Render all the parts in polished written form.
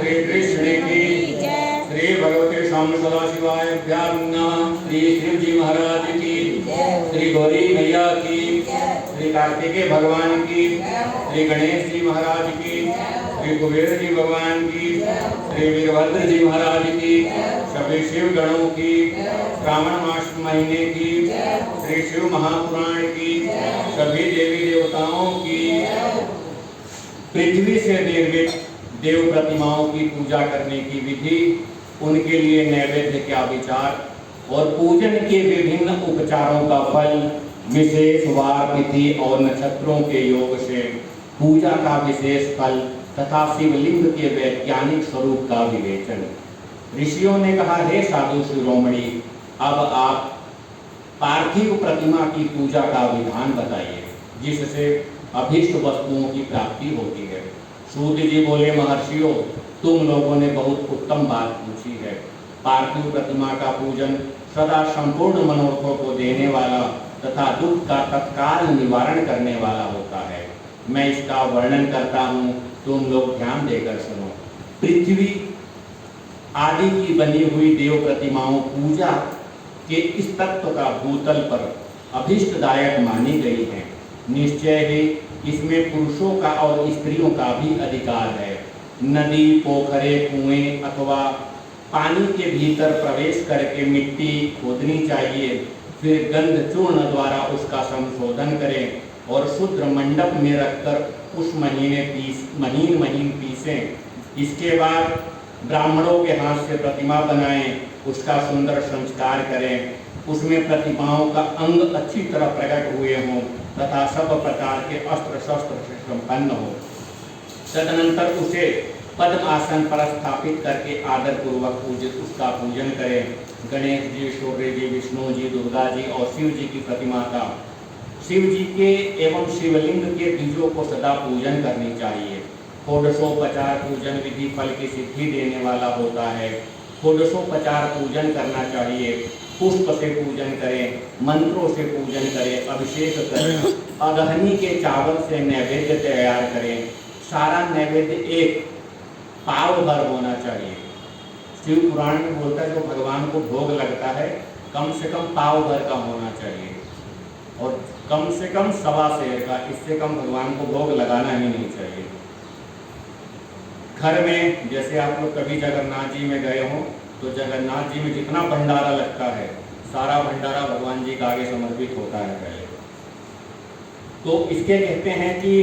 श्री कृष्ण की श्री भगवते श्याम सदाशिवाय नमः। श्री शिव जी महाराज की, श्री गौरी मैया की, श्री कार्तिकेय भगवान की, श्री गणेश जी महाराज की, श्री कुबेर जी भगवान की, श्री वीरभद्र जी महाराज की, सभी शिव गणों की, श्रावण मास महीने की, श्री शिव महापुराण की, सभी देवी देवताओं की, पृथ्वी से निर्मित देव प्रतिमाओं की पूजा करने की विधि, उनके लिए नैवेद्य क्या विचार और पूजन के विभिन्न उपचारों का फल, विशेष वार तिथि और नक्षत्रों के योग से पूजा का विशेष फल तथा शिवलिंग के वैज्ञानिक स्वरूप का विवेचन। ऋषियों ने कहा, हे साधु शिरोमणि, अब आप पार्थिव प्रतिमा की पूजा का विधान बताइए जिससे अभीष्ट वस्तुओं की प्राप्ति होती है। सूत जी बोले, महर्षियों, तुम लोगों ने बहुत उत्तम बात पूछी है। पार्थिव प्रतिमा का पूजन सदा संपूर्ण मनोरथों को देने वाला तथा दुख का तत्काल निवारण करने वाला होता है। मैं इसका वर्णन करता हूँ, तुम लोग ध्यान देकर सुनो। पृथ्वी आदि की बनी हुई देव प्रतिमाओं पूजा के इस तत्व का भूतल पर अभीष्टदायक मानी गई है। निश्चय ही इसमें पुरुषों का और स्त्रियों का भी अधिकार है। नदी, पोखरे, कुएं अथवा पानी के भीतर प्रवेश करके मिट्टी खोदनी चाहिए, फिर गंध चूर्ण द्वारा उसका संशोधन करें और शुद्र मंडप में रखकर उस महीन पीसें। इसके बाद ब्राह्मणों के हाथ से प्रतिमा बनाएं, उसका सुंदर संस्कार करें, उसमें प्रतिमाओं का अंग अच्छी तरह प्रकट हुए हों तथा सब प्रकार के अस्त्र शस्त्र से संपन्न हो। तदनंतर उसे पद्म आसन पर स्थापित करके आदर पूर्वक उसका पूजन करें। गणेश जी, सूर्य जी, विष्णु जी, दुर्गा जी और शिव जी की प्रतिमा का, शिव जी के एवं शिवलिंग के बीजों को सदा पूजन करनी चाहिए। षोडशोपचार पूजन विधि फल की सिद्धि देने वाला होता है। षोडशोपचार पूजन करना चाहिए। पुष्प से पूजन करें, मंत्रों से पूजन करें, अभिषेक करें, अदहनी के चावल से नैवेद्य तैयार करें। सारा नैवेद्य एक पाव भर होना चाहिए। शिव पुराण में बोलता है, जो भगवान को भोग लगता है कम से कम पाव भर का होना चाहिए और कम से कम सवा सेर का, इससे कम भगवान को भोग लगाना ही नहीं चाहिए। घर में जैसे आप लोग कभी जगन्नाथ जी में गए हो तो जगन्नाथ जी में जितना भंडारा लगता है, सारा भंडारा भगवान जी का आगे समर्पित होता है पहले। तो इसके कहते हैं कि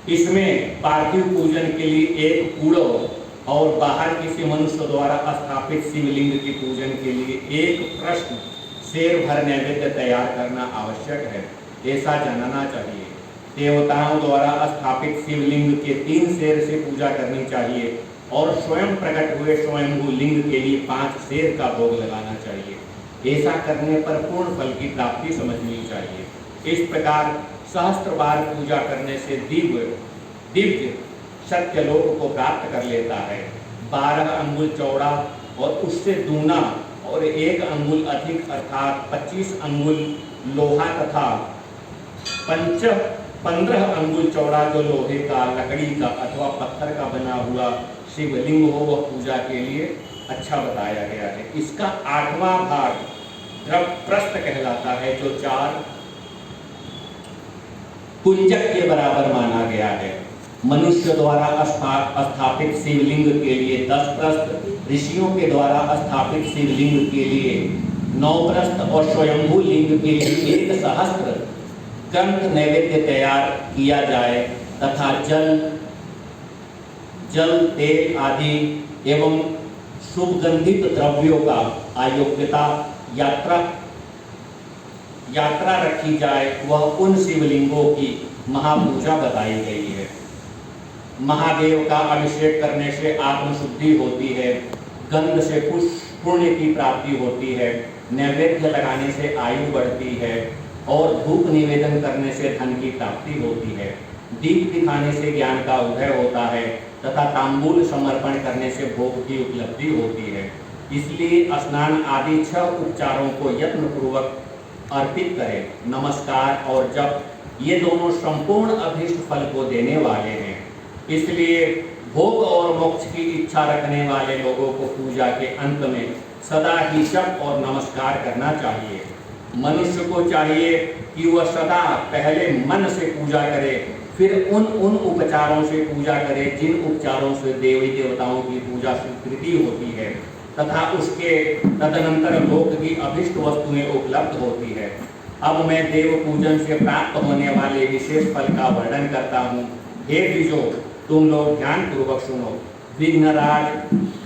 इसमें पार्थिव पूजन के लिए एक कूड़ो और बाहर किसी मनुष्य द्वारा स्थापित शिवलिंग की पूजन के लिए एक प्रश्न शेर भर नैवेद्य तैयार करना आवश्यक है, ऐसा जानना चाहिए। देवताओं द्वारा स्थापित शिवलिंग के 3 शेर से पूजा करनी चाहिए और स्वयं प्रकट हुए स्वयंभू लिंग के लिए 5 शेर का भोग लगाना चाहिए। ऐसा करने पर पूर्ण फल की प्राप्ति समझनी चाहिए। इस प्रकार सहस्त्र बार पूजा करने से दिव्य सत्यलोक को प्राप्त कर लेता है। 12 अंगुल चौड़ा और उससे दूना और 1 अंगुल अधिक अर्थात 25 अंगुल लोहा तथा 15 अंगुल चौड़ा जो लोहे का, लकड़ी का अथवा पत्थर का बना हुआ शिवलिंग हो, वह पूजा के लिए अच्छा बताया गया है। इसका 8वां भाग द्रवप्रस्थ कहलाता है, जो 4 कुंजक के बराबर माना गया है। मनुष्य द्वारा स्थापित शिवलिंग के लिए 10 प्रस्थ, ऋषियों के द्वारा स्थापित शिवलिंग के लिए 9 प्रस्थ और स्वयंभू लिंग के लिए 1 सहस्त्र ग्रंथ नैवेद्य तैयार किया जाए तथा जल, तेल आदि एवं सुगंधित द्रव्यों का अयोग्यता यात्रा रखी जाए, वह उन शिवलिंगों की महापूजा बताई गई है। महादेव का अभिषेक करने से आत्मशुद्धि होती है, गंध से पुण्य की प्राप्ति होती है, नैवेद्य लगाने से आयु बढ़ती है और धूप निवेदन करने से धन की प्राप्ति होती है। दीप दिखाने से ज्ञान का उदय होता है तथा तांबूल समर्पण करने से भोग की उपलब्धि होती है। इसलिए स्नान आदि 6 उपचारों को यत्न पूर्वक अर्पित करें। नमस्कार और जप ये दोनों संपूर्ण अभीष्ट फल को देने वाले हैं। इसलिए भोग और मोक्ष की इच्छा रखने वाले लोगों को पूजा के अंत में सदा ही जप और नमस्कार करना चाहिए। मनुष्य को चाहिए कि वह सदा पहले मन से पूजा करे, फिर उन उपचारों से पूजा करे जिन उपचारों से देवी देवताओं की पूजा स्वीकृति होती है तथा उसके तदनंतर लोक की अभिष्ट वस्तुएं उपलब्ध होती है। अब मैं देव पूजन से प्राप्त होने वाले विशेष फल का वर्णन करता हूँ। हे द्विजों, तुम लोग ध्यान पूर्वक सुनो। विघ्नराज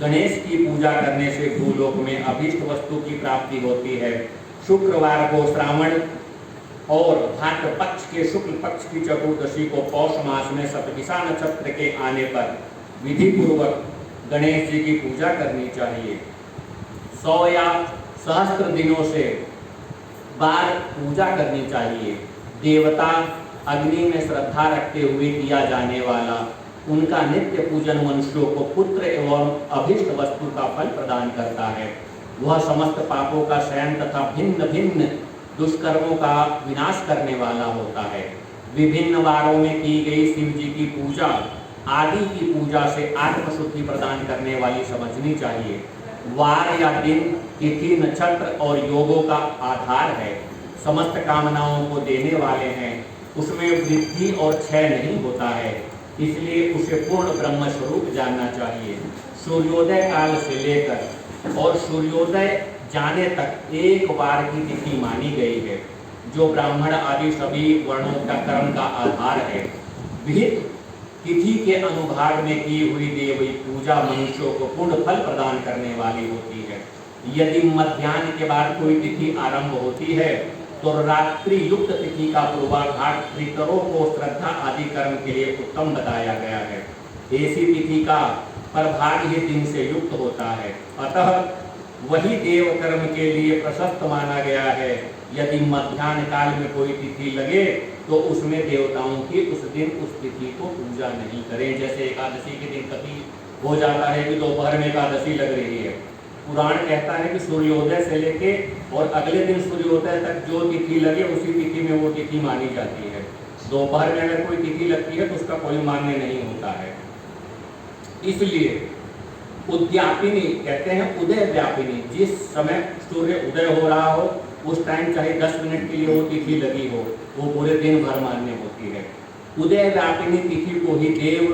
गणेश की पूजा करने से भूलोक में अभिष्ट वस्तु की प्राप्ति होती है। शुक्रवार को श्रावण और भाद्र पक्ष के शुक्ल पक्ष की चतुर्दशी को पौष मास में शतभिषा नक्षत्र के आने पर विधि पूर्वक गणेश जी की पूजा करनी चाहिए। 100 या सहस्त्र दिनों से बार पूजा करनी चाहिए। देवता अग्नि में श्रद्धा रखते हुए किया जाने वाला उनका नित्य पूजन मनुष्यों को पुत्र एवं अभिष्ट वस्तु का फल प्रदान करता है। वह समस्त पापों का शयन तथा भिन्न भिन्न दुष्कर्मों का विनाश करने वाला होता है। विभिन्न वारों में की गई शिव जी की पूजा आदि की पूजा से आत्मशुद्धि प्रदान करने वाली समझनी चाहिए। वार या दिन, तिथि, नक्षत्र और योगों का आधार है, समस्त कामनाओं को देने वाले हैं। उसमें वृद्धि और क्षय नहीं होता है, इसलिए उसे पूर्ण ब्रह्म स्वरूप जानना चाहिए। सूर्योदय काल से लेकर और सूर्योदय जाने तक एक वार की तिथि मानी गई है, जो ब्राह्मण आदि सभी वर्णों का कर्म का आधार है। विहित तिथि के अनुभाग में की हुई देवी पूजा मनुष्यों को पूर्ण फल प्रदान करने वाली होती है। यदि मध्याह्न के बाद कोई तिथि आरंभ होती है तो रात्रि युक्त तिथि का पूर्वाभाग पितरों को श्रद्धा आदि कर्म के लिए उत्तम बताया गया है। ऐसी तिथि का प्रभाग ही दिन से युक्त होता है, अतः वही देव कर्म के लिए प्रशस्त माना गया है। यदि मध्याह्न काल में कोई तिथि लगे तो उसमें देवताओं की उस दिन उस तिथि को पूजा नहीं करें। जैसे एकादशी के दिन कभी हो जाता है कि दोपहर में एकादशी लग रही है, पुराण कहता है कि सूर्योदय से लेके और अगले दिन सूर्योदय तक जो तिथि लगे उसी तिथि में वो तिथि मानी जाती है। दोपहर में अगर कोई तिथि लगती है तो उसका कोई मान्य नहीं होता है। इसलिए उद्यापिनी कहते हैं, उदय व्यापिनी, जिस समय सूर्य उदय हो रहा हो उस टाइम चाहे 10 मिनट के लिए वो तिथि लगी हो, वो पूरे दिन भर मान्य होती है। उदय व्यापिनी तिथि को ही देव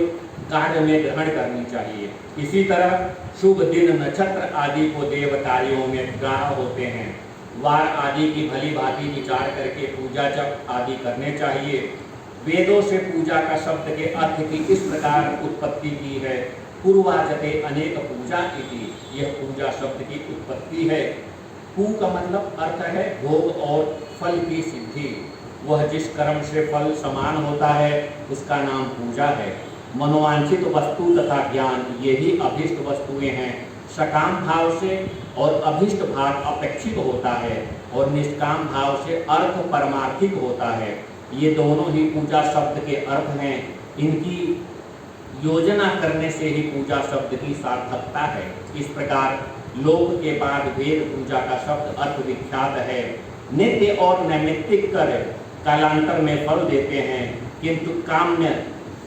कार्य में ग्रहण करनी चाहिए। इसी तरह शुभ दिन, नक्षत्र आदि को देव कार्यों में ग्राह्य होते हैं। वार आदि की भली भांति विचार करके पूजा जप आदि करने चाहिए। वेदों से पूजा का शब्द के अर्थ की इस प्रकार उत्पत्ति की है, पूर्वाजते अनेक पूजा इति। यह पूजा शब्द की उत्पत्ति है। पू का मतलब अर्थ है भोग और फल की सिद्धि। वह जिस कर्म से फल समान होता है उसका नाम पूजा है। मनोवांछित वस्तु तथा ज्ञान यही अभिष्ट वस्तुएं हैं। सकाम भाव से और अभिष्ट भाव अपेक्षित होता है और निष्काम भाव से अर्थ परमार्थिक होता है। ये दोनों ही पूजा शब्द के अर्थ हैं। इनकी योजना करने से ही पूजा शब्द की सार्थकता है। इस प्रकार लोक के बाद वेद पूजा का शब्द अर्थ विख्यात है। नित्य और नैमित्तिक कर कालांतर में फल देते हैं, किंतु काम्य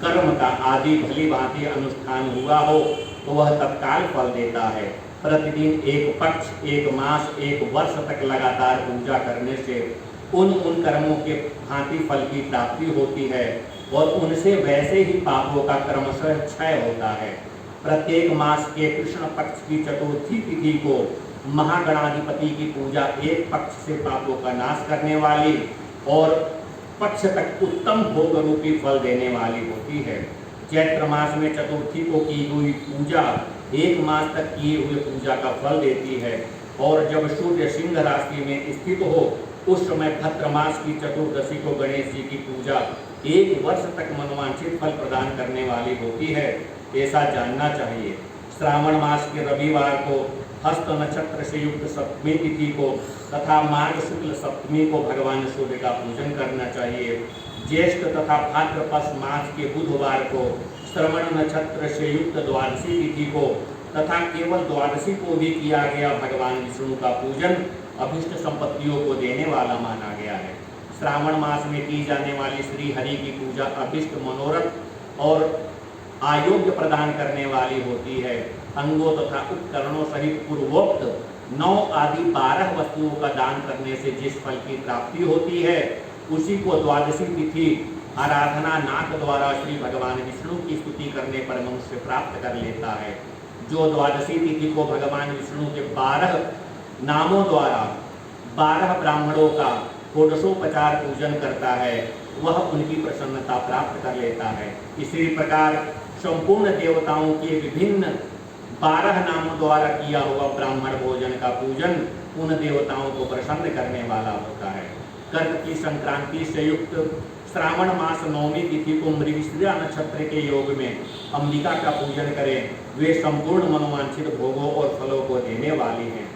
कर्म का आदि भली भांति अनुष्ठान हुआ हो तो वह तत्काल फल देता है। प्रतिदिन एक पक्ष, एक मास, एक वर्ष तक लगातार पूजा करने से उन कर्मों के भांति फल की प्राप्ति होती है और उनसे वैसे ही पापों का क्रमशः क्षय होता है। प्रत्येक मास के कृष्ण पक्ष की चतुर्थी तिथि को महागणाधिपति की पूजा एक पक्ष से पापों का नाश करने वाली और पक्ष तक उत्तम भोग रूपी फल देने वाली होती है। चैत्र मास में चतुर्थी को की हुई पूजा एक मास तक किए हुए पूजा का फल देती है और जब सूर्य सिंह राशि में स्थित हो उस समय भद्र मास की चतुर्दशी को गणेश जी की पूजा एक वर्ष तक मनोवांछित फल प्रदान करने वाली होती है, ऐसा जानना चाहिए। श्रावण मास के रविवार को हस्त नक्षत्र से युक्त सप्तमी तिथि को तथा माघ शुक्ल सप्तमी को भगवान सूर्य का पूजन करना चाहिए। ज्येष्ठ तथा भाद्रपद मास के बुधवार को श्रवण नक्षत्र से युक्त द्वादशी तिथि को तथा केवल द्वादशी को भी किया गया भगवान विष्णु का पूजन अभिष्ट संपत्तियों को देने वाला माना गया है। श्रावण मास में की जाने वाली श्री हरि की पूजा अभिष्ट मनोरथ और आयोग्य प्रदान करने वाली होती है। अंगों तथा उपकरणों सहित पूर्वोक्त 9 आदि 12 वस्तुओं का दान करने से जिस फल की प्राप्ति होती है उसी को द्वादशी तिथि आराधना नाक द्वारा श्री भगवान विष्णु की स्तुति करने पर मनुष्य प्राप्त कर लेता है। जो द्वादशी तिथि को भगवान विष्णु के 12 नामों द्वारा 12 ब्राह्मणों का षोडशोपचार पूजन करता है वह उनकी प्रसन्नता प्राप्त कर लेता है। इसी प्रकार संपूर्ण देवताओं के विभिन्न 12 नामों द्वारा किया हुआ ब्राह्मण भोजन का पूजन उन देवताओं को प्रसन्न करने वाला होता है। कर्क की संक्रांति से युक्त श्रावण मास 9वीं तिथि को मृगशिरा नक्षत्र के योग में अंबिका का पूजन करें। वे संपूर्ण मनोवांछित भोगों और फलों को देने वाली हैं।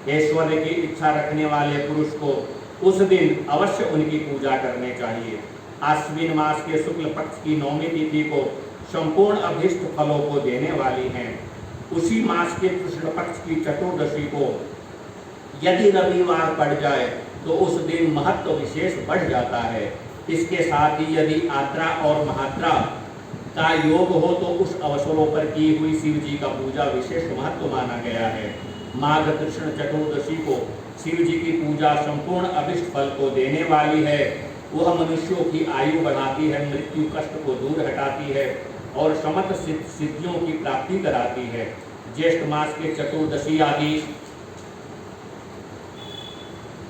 ऐश्वर्य की इच्छा रखने वाले पुरुष को उस दिन अवश्य उनकी पूजा करनी चाहिए। आश्विन मास के शुक्ल पक्ष की 9वीं तिथि को संपूर्ण अभीष्ट फलों को देने वाली हैं। उसी मास के कृष्ण पक्ष की चतुर्दशी को यदि रविवार पड़ जाए तो उस दिन महत्व विशेष बढ़ जाता है। इसके साथ ही यदि आद्रा और महाद्रा का योग हो तो उस अवसरों पर की हुई शिव जी का पूजा विशेष महत्व माना गया है। माघ कृष्ण चतुर्दशी को शिव जी की पूजा संपूर्ण अभिष्ट फल को देने वाली है। वह मनुष्यों की आयु बढ़ाती है, मृत्यु कष्ट को दूर हटाती है और समस्त सिद्धियों की प्राप्ति कराती है। ज्येष्ठ मास के चतुर्दशी आदि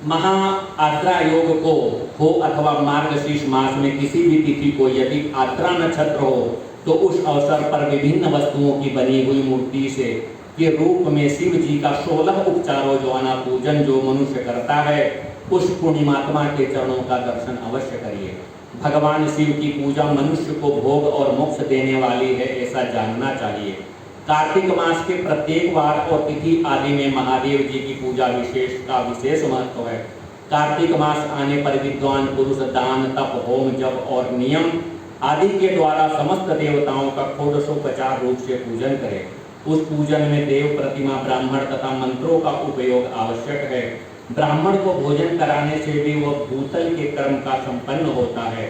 महा आद्रा योग को हो अथवा मार्गशीर्ष मास में किसी भी तिथि को यदि आद्रा नक्षत्र हो तो उस अवसर पर विभिन्न वस्तुओं की बनी हुई मूर्ति से के रूप में शिव जी का 16 उपचारों द्वारा पूजन जो मनुष्य करता है उस पुण्यमात्मा के चरणों का दर्शन अवश्य करिए। भगवान शिव की पूजा मनुष्य को भोग और मोक्ष देने वाली है ऐसा जानना चाहिए। कार्तिक मास के प्रत्येक वार और तिथि आदि में महादेव जी की पूजा विशेष महत्व है। कार्तिक मास आने पर विद्वान पुरुष दान तप होम जप और नियम आदि के द्वारा समस्त देवताओं का षोडशोपचार रूप से पूजन करें। उस पूजन में देव प्रतिमा ब्राह्मण तथा मंत्रों का उपयोग आवश्यक है। ब्राह्मण को भोजन कराने से भी वह भूतल के कर्म का संपन्न होता है।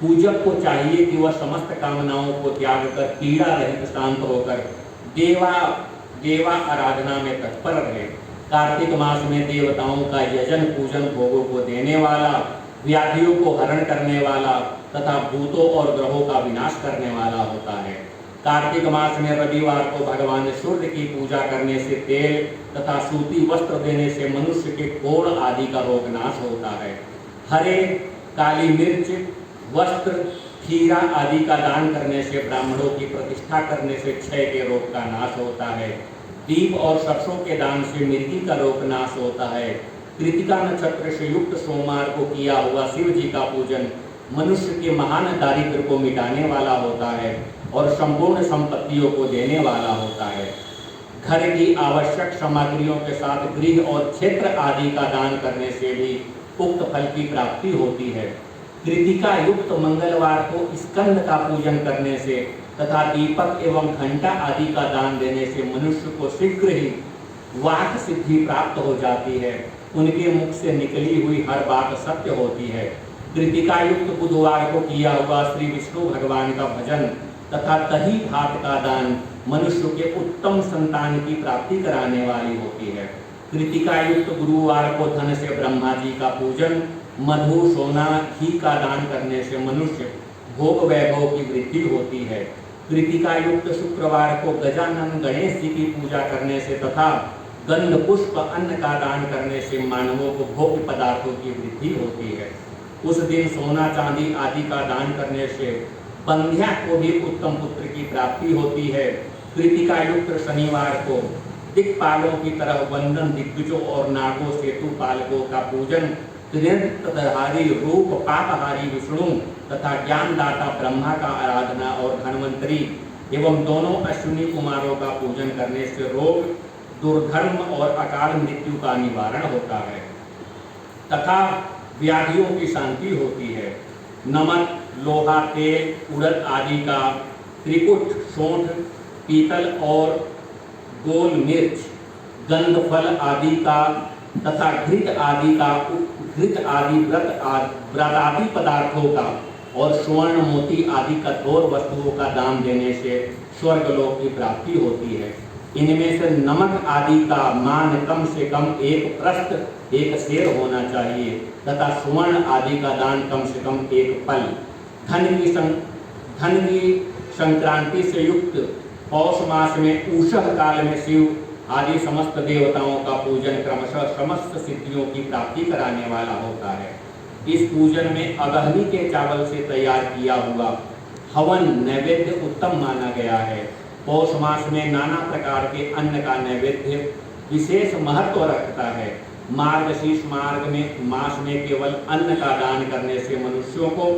पूजक को चाहिए कि वह समस्त कामनाओं को त्याग कर पीड़ा रहित शांत होकर देवा आराधना में तत्पर रहे। कार्तिक मास में देवताओं का यजन पूजन भोगों को देने वाला, व्याधियों को हरण करने वाला तथा भूतों और ग्रहों का विनाश करने वाला होता है। कार्तिक मास में रविवार को भगवान सूर्य की पूजा करने से तेल तथा सूती वस्त्र देने से मनुष्य के कोढ़ आदि का रोग नाश होता है। हरे, काली मिर्च, वस्त्र, खीरा आदि का दान करने से ब्राह्मणों की प्रतिष्ठा करने से क्षय के रोग का नाश होता है। दीप और सरसों के दान से मिर्गी का रोग नाश होता है। कृतिका नक्षत्र से युक्त सोमवार को किया हुआ शिव जी का पूजन मनुष्य के महान दारिद्र्य को मिटाने वाला होता है और संपूर्ण संपत्तियों को देने वाला होता है। घर की आवश्यक सामग्रियों के साथ गृह और क्षेत्र आदि का दान करने से भी उक्त फल की प्राप्ति होती है। कृतिका युक्त मंगलवार को स्कंद का पूजन करने से तथा दीपक एवं घंटा आदि का दान देने से मनुष्य को शीघ्र ही वाक सिद्धि प्राप्त हो जाती है। उनके मुख से निकली हुई हर बात सत्य होती है। कृतिका युक्त बुधवार को किया हुआ श्री विष्णु भगवान का भजन तथा दही भात का दान मनुष्य के उत्तम संतान की प्राप्ति कराने वाली होती है। कृतिका युक्त गुरुवार को धन से ब्रह्मा जी का पूजन, मधु, सोना, घी का दान करने से मनुष्य भोग वैभव की वृद्धि होती है। कृतिका युक्त शुक्रवार को गजानन गणेश जी की पूजा करने से तथा गंध पुष्प अन्न का दान करने से मानवों को भोग्य पदार्थों की वृद्धि होती है। उस दिन सोना चांदी आदि का दान करने से बंध्या को भी उत्तम पुत्र की प्राप्ति होती है। कृतिका युक्त शनिवार को दिक्पालों की तरह वंदन दिग्गजों और नागों सेतु पालकों का पूजन, त्रिनेत्रधारी रूप पापहारी विष्णु तथा ज्ञानदाता ब्रह्मा का आराधना और धन्वंतरी एवं दोनों अश्विनी कुमारों का पूजन करने से रोग, दुर्धर्म और अकाल मृत्यु का निवारण होता है तथा व्याधियों की शांति होती है। नमक, लोहा, तेल, उड़द आदि का, त्रिकुट, सोंठ, पीतल और गोल मिर्च, गंध फल आदि का तथा घृत आदि व्रत आदि पदार्थों का और स्वर्ण मोती आदि कठोर वस्तुओं का दान देने से स्वर्गलोक की प्राप्ति होती है। इनमें से नमक आदि का मान कम से कम 1 प्रस्थ 1 सेर होना चाहिए तथा स्वर्ण आदि का दान कम से कम 1 पल। धन की संक्रांति से युक्त पौष मास में उषः काल में शिव आदि समस्त देवताओं का पूजन क्रमशः समस्त सिद्धियों की प्राप्ति कराने वाला होता है। इस पूजन में अगहनी के चावल से तैयार किया हुआ हवन नैवेद्य उत्तम माना गया है। पौष मास में नाना प्रकार के अन्न का नैवेद्य विशेष महत्व रखता है। मार्गशीर्ष मास में केवल अन्न का दान करने से मनुष्यों को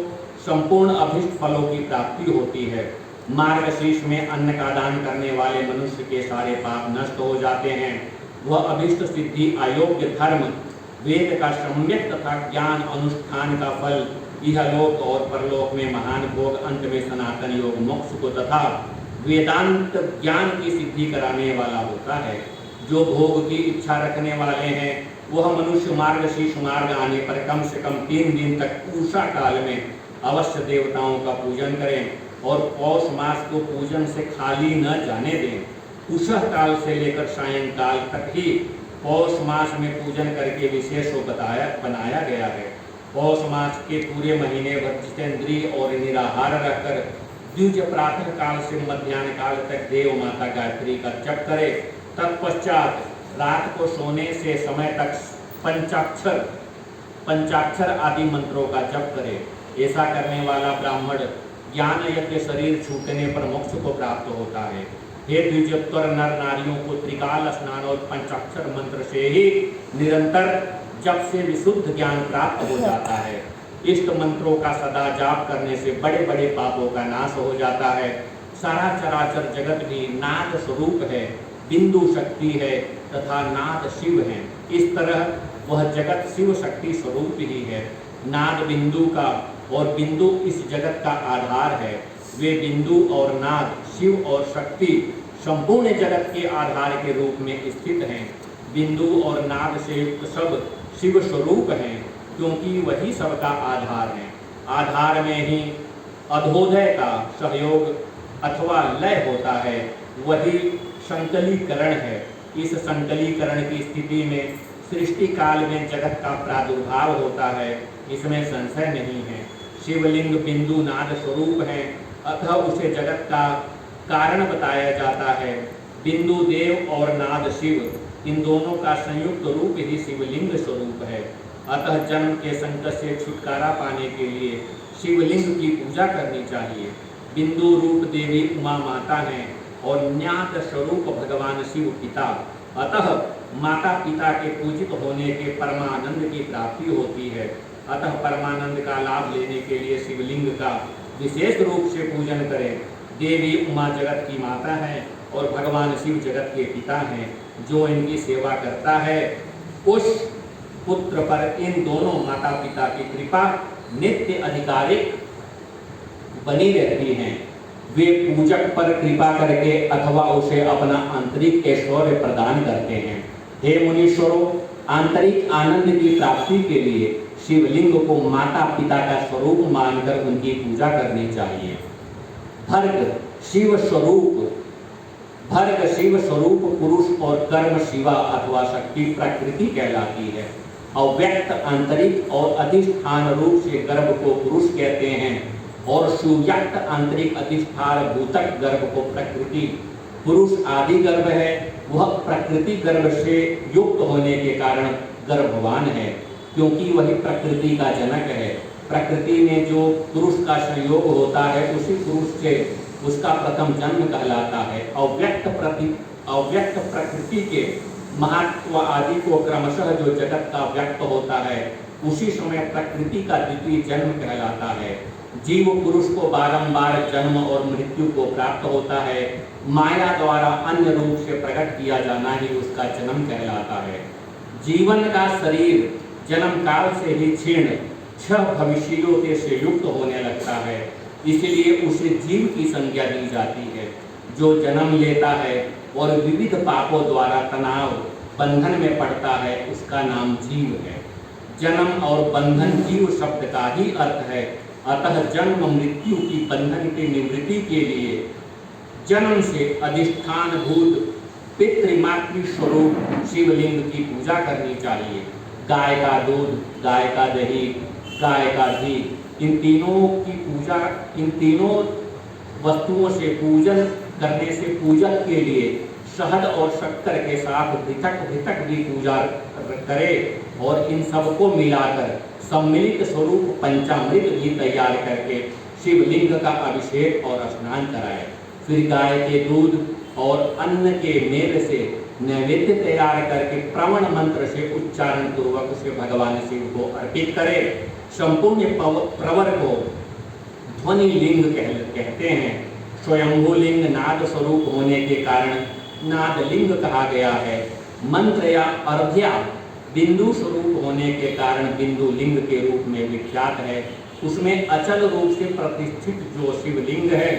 संपूर्ण अभीष्ट फलों की प्राप्ति होती है। मार्गशीर्ष में अन्न का दान करने वाले मनुष्य के सारे पाप नष्ट हो जाते हैं। वह अभीष्ट सिद्धि, अयोग्य धर्म, वेद का सम्यक तथा ज्ञान अनुष्ठान का फल, इहलोक और परलोक में महान भोग, अंत में सनातन योग मोक्ष को तथा वेदांत ज्ञान की सिद्धि कराने वाला होता है। जो भोग की इच्छा रखने वाले हैं वह मनुष्य मार्गशीर्ष मार्ग आने पर कम से कम 3 दिन तक उषा काल में अवश्य देवताओं का पूजन करें और पौष मास को पूजन से खाली न जाने दें। उषः काल से लेकर सायंकाल तक ही पौष मास में पूजन करके विशेष बनाया गया है। पौष मास के पूरे महीने भर जितेंद्रिय और निराहार रहकर द्विज प्रातः काल से मध्याह्न काल तक देव माता गायत्री का जप करे। तत्पश्चात रात को सोने से समय तक पंचाक्षर आदि मंत्रों का जप करे। ऐसा करने वाला ब्राह्मण ज्ञान यज्ञ शरीर छूटने पर मोक्ष को प्राप्त होता है। हे द्विजोत्तर नर नारियों को त्रिकाल स्नान और पंचाक्षर मंत्र से ही निरंतर जप से विशुद्ध ज्ञान प्राप्त हो जाता है। इष्ट मंत्रों का सदा जाप करने से बड़े बड़े पापों का नाश हो जाता है। सारा चराचर जगत भी नाद स्वरूप है, बिंदु शक्ति है तथा नाद शिव है। इस तरह वह जगत शिव शक्ति स्वरूप ही है। नाद बिंदु का और बिंदु इस जगत का आधार है। वे बिंदु और नाद, शिव और शक्ति संपूर्ण जगत के आधार के रूप में स्थित हैं। बिंदु और नाद से युक्त सब शिव स्वरूप हैं, क्योंकि वही सबका आधार है। आधार में ही अधोदय का सहयोग अथवा लय होता है, वही संकलीकरण है। इस संकलीकरण की स्थिति में सृष्टि काल में जगत का प्रादुर्भाव होता है, इसमें संशय नहीं है। शिवलिंग बिंदु नाद स्वरूप है, अतः उसे जगत का कारण बताया जाता है। बिंदु देव और नाद शिव, इन दोनों का संयुक्त रूप ही शिवलिंग स्वरूप है। अतः जन्म के संकट से छुटकारा पाने के लिए शिवलिंग की पूजा करनी चाहिए। बिंदु रूप देवी उमा माता हैं और न्यात स्वरूप भगवान शिव पिता। अतः माता पिता के पूजित होने के परमानंद की प्राप्ति होती है। अतः परमानंद का लाभ लेने के लिए शिवलिंग का विशेष रूप से पूजन करें। देवी उमा जगत की माता है और भगवान शिव जगत के पिता हैं। जो इनकी सेवा करता है उस पुत्र पर इन दोनों माता पिता की कृपा नित्य अधिकारिक बनी रहती है। वे पूजक पर कृपा करके अथवा उसे अपना आंतरिक ऐश्वर्य प्रदान करते हैं। हे मुनीश्वरों, आंतरिक आनंद की प्राप्ति के लिए शिवलिंग को माता पिता का स्वरूप मानकर उनकी पूजा करनी चाहिए। भर्ग शिव स्वरूप पुरुष और कर्म शिवा अथवा शक्ति प्रकृति कहलाती है। अव्यक्त आंतरिक और अधिष्ठान रूप से गर्भ को पुरुष कहते हैं और सुव्यक्त आंतरिक अधिष्ठान भूतक गर्भ को प्रकृति। पुरुष आदि गर्भ है, वह प्रकृति गर्भ से युक्त होने के कारण गर्भवान है, क्योंकि वही प्रकृति का जनक है। प्रकृति में जो पुरुष का संयोग होता है उसी पुरुष से उसका प्रथम जन्म कहलाता है। अव्यक्त प्रकृति के महत्व आदि को क्रमशः जो जगत का व्यक्त होता है उसी समय प्रकृति का द्वितीय जन्म कहलाता है। जीव पुरुष को बारंबार जन्म और मृत्यु को प्राप्त होता है। माया द्वारा अन्य रूप से प्रकट किया जाना ही उसका जन्म कहलाता है। जीवन का शरीर जन्म काल से ही क्षीण छह भविष्यों से युक्त होने लगता है, इसलिए उसे जीव की संज्ञा दी जाती है। जो जन्म लेता है और विविध पापों द्वारा तनाव बंधन में पड़ता है उसका नाम जीव है। जन्म और बंधन जीव शब्द का ही अर्थ है। अतः जन्म मृत्यु की बंधन की निवृत्ति के लिए जन्म से अधिष्ठान भूत पितृमातृ स्वरूप शिवलिंग की पूजा करनी चाहिए। गाय का दूध, गाय का दही, गाय का घी, इन तीनों की पूजा, इन तीनों वस्तुओं से पूजन करने से पूजक के लिए शहद और शक्कर के साथ भितक भी पूजा करे और इन सबको मिलाकर सम्मिलित स्वरूप पंचामृत भी तैयार करके शिवलिंग का अभिषेक और स्नान कराए। फिर गाय के दूध और अन्न के मेल से नैवेद्य तैयार करके प्रवण मंत्र से उच्चारण पूर्वक से भगवान शिव को अर्पित करे। संपूर्ण प्रवर को ध्वनि लिंग कहते हैं। स्वयंभू लिंग नाद स्वरूप होने के कारण नाद लिंग कहा गया है। मंत्र या अर्घ्या बिंदु स्वरूप होने के कारण बिंदु लिंग के रूप में विख्यात है। उसमें अचल रूप से प्रतिष्ठित जो शिवलिंग है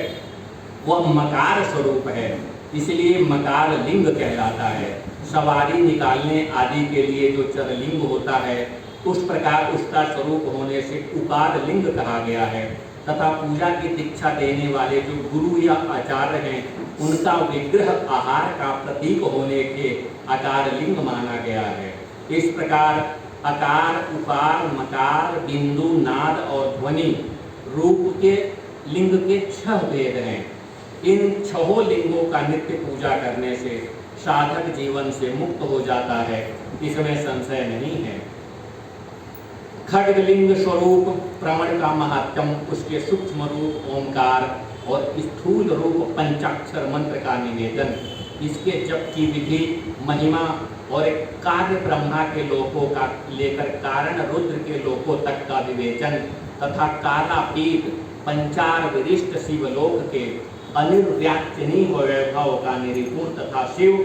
वह मकार स्वरूप है, इसलिए मकार लिंग कहलाता है। सवारी निकालने आदि के लिए जो चरलिंग होता है उस प्रकार उसका स्वरूप होने से उकार लिंग कहा गया है। तथा पूजा की दीक्षा देने वाले जो गुरु या आचार्य हैं उनका विग्रह आहार का प्रतीक होने के आकार लिंग माना गया है। इस प्रकार आकार, उकार, मकार, बिंदु, नाद और ध्वनि रूप के लिंग के 6 भेद हैं। इन 6 लिंगों का नित्य पूजा करने से साधक जीवन से मुक्त हो जाता है, इसमें संशय नहीं है। खड्गलिंग स्वरूप प्रवण का महात्म, उसके सूक्ष्म रूप ओंकार और स्थूल रूप पंचाक्षर मंत्र का निवेदन, इसके जप की विधि, महिमा और कार्य ब्रह्मा के लोकों का लेकर कारण रुद्र के लोकों तक का विवेचन तथा कालापीत पंचार विशिष्ट शिवलोक के अनिर्व्याचनीय वैभव का निरूपण तथा शिव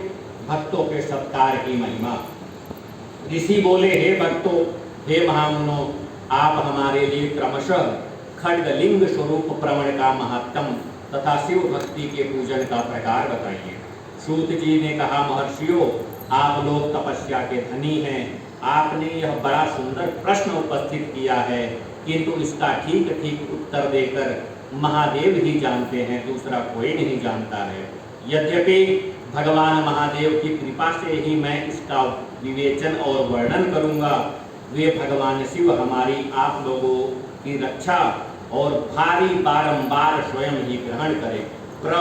भक्तों के सत्कार की महिमा। ऋषि बोले, हे भक्तों, हे महामुनो, आप हमारे लिए क्रमशः खड्गलिंग स्वरूप प्रवण का महत्तम तथा शिव भक्ति के पूजन का प्रकार बताइए। सूत जी ने कहा, महर्षियों, आप लोग तपस्या के धनी हैं। आपने यह बड़ा सुंदर प्रश्न उपस्थित किया है, किंतु इसका ठीक ठीक उत्तर देकर महादेव ही जानते हैं, दूसरा कोई नहीं जानता है। यद्यपि भगवान महादेव की कृपा से ही मैं इसका विवेचन और वर्णन करूंगा। वे भगवान शिव हमारी आप लोगों की रक्षा और भारी बारंबार स्वयं ही ग्रहण करें। प्र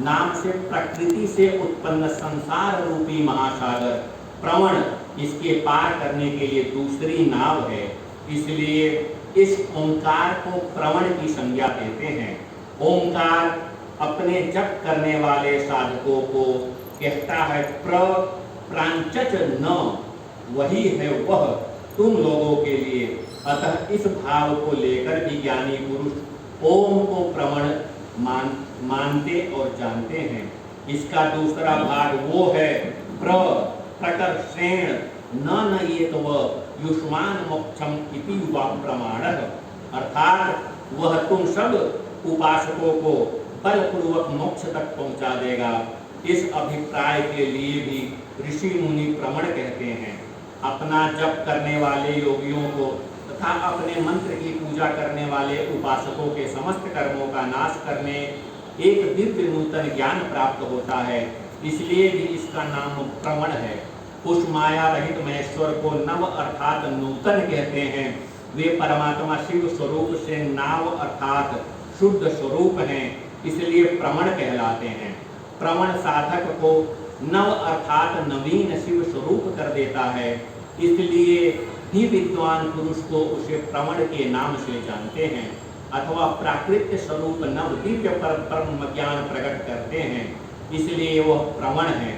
नाम से प्रकृति से उत्पन्न संसार रूपी महासागर, प्रवण इसके पार करने के लिए दूसरी नाव है, इसलिए इस ओंकार को प्रवण की संज्ञा देते हैं। ओंकार अपने जप करने वाले साधकों को कहता है, प्रांचच न, वही है वह तुम लोगों के लिए। अतः इस भाव को लेकर भी ज्ञानी पुरुष ओम को प्रवण मानते और जानते हैं। इसका दूसरा भाग वो है, प्रकर्षेण न ये तो वह युष्मान मोक्षम इति युवा प्रमाणः, अर्थात वह तुम सब उपासकों को बलपूर्वक मोक्ष तक पहुंचा देगा। इस अभिप्राय के लिए भी ऋषि मुनि प्रवण कहते हैं। अपना जप करने वाले योगियों को तथा अपने मंत्र की पूजा करने वाले उपासकों के समस्त कर्मों का नाश करने एक दिव्य नूतन ज्ञान प्राप्त होता है, इसलिए भी इसका नाम प्रवण है। उस माया रहित महेश्वर को नव अर्थात नूतन कहते हैं। वे परमात्मा शिव स्वरूप से नाव अर्थात शुद्ध स्वरूप हैं, इसलिए प्रवण कहलाते हैं। प्रवण साधक को नव अर्थात नवीन शिव स्वरूप कर देता है, इसलिए ही विद्वान पुरुष को उसे प्रवण के नाम से जानते हैं अथवा प्राकृत स्वरूप नव दिव्य परम ज्ञान प्रकट करते हैं, इसलिए वह प्रवण है।